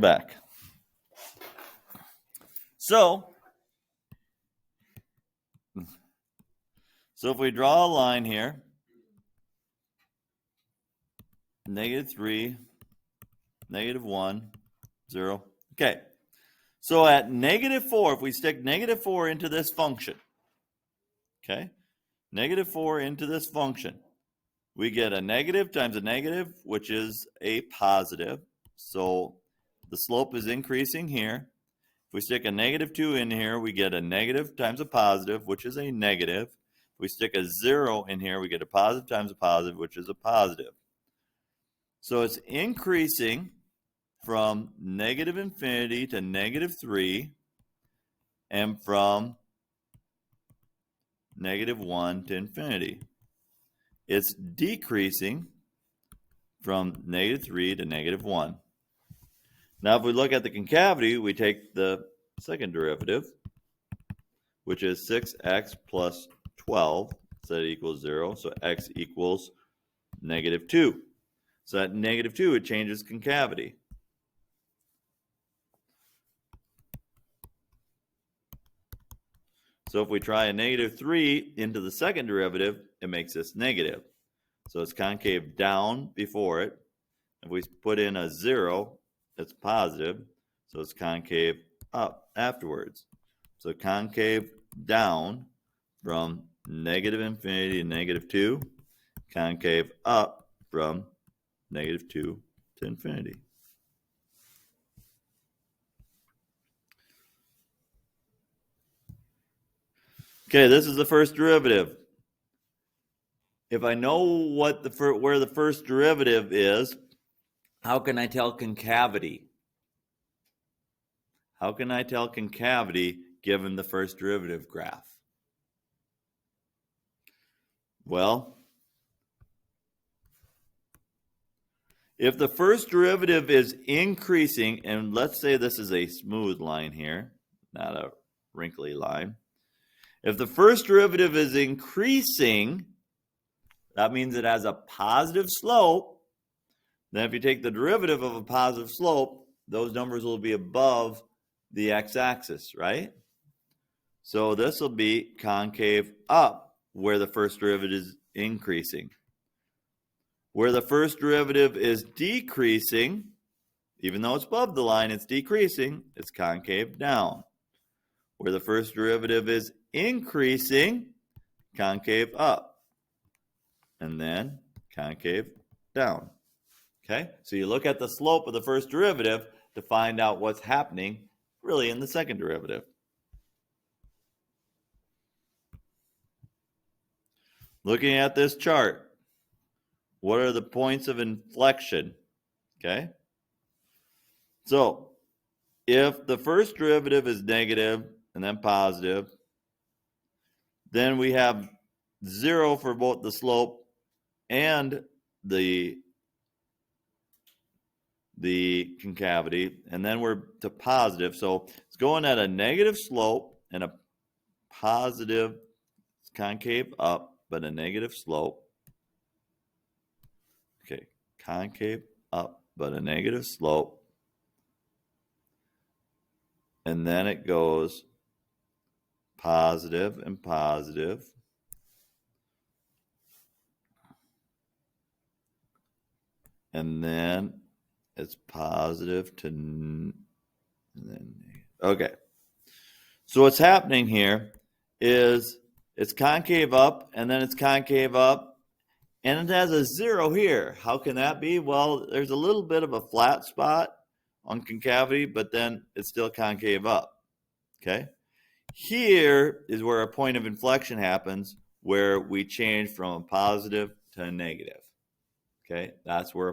back. So if we draw a line here, -3, -1, 0. Okay. So at -4, if we stick -4 into this function, okay, -4 into this function, we get a negative times a negative, which is a positive. So the slope is increasing here. If we stick a -2 in here, we get a negative times a positive, which is a negative. If we stick a 0 in here, we get a positive times a positive, which is a positive. So it's increasing from -infinity to -3 and from -1 to infinity. It's decreasing from -3 to -1. Now, if we look at the concavity, we take the second derivative, which is 6x plus 12, so that equals 0. So x equals -2. So at -2, it changes concavity. So if we try a -3 into the second derivative, it makes this negative. So it's concave down before it. If we put in a 0, it's positive. So it's concave up afterwards. So concave down from -infinity to -2, concave up from -2 to infinity. Okay, this is the first derivative. If I know what where the first derivative is, how can I tell concavity? How can I tell concavity given the first derivative graph? Well, if the first derivative is increasing, and let's say this is a smooth line here, not a wrinkly line. If the first derivative is increasing, that means it has a positive slope. Then if you take the derivative of a positive slope, those numbers will be above the x-axis, right? So this will be concave up where the first derivative is increasing. Where the first derivative is decreasing, even though it's above the line, it's decreasing, it's concave down. Where the first derivative is increasing, concave up. And then concave down. Okay? So you look at the slope of the first derivative to find out what's happening really in the second derivative. Looking at this chart, what are the points of inflection? Okay? So if the first derivative is negative and then positive, then we have 0 for both the slope and the concavity, and then we're to positive. So it's going at a negative slope and a positive, it's concave up, but a negative slope. Okay, concave up, but a negative slope. And then it goes positive and positive. And then it's positive to, and then, okay. So what's happening here is it's concave up, and then it's concave up, and it has a 0 here. How can that be? Well, there's a little bit of a flat spot on concavity, but then it's still concave up, okay? Here is where a point of inflection happens, where we change from a positive to a negative, okay? That's where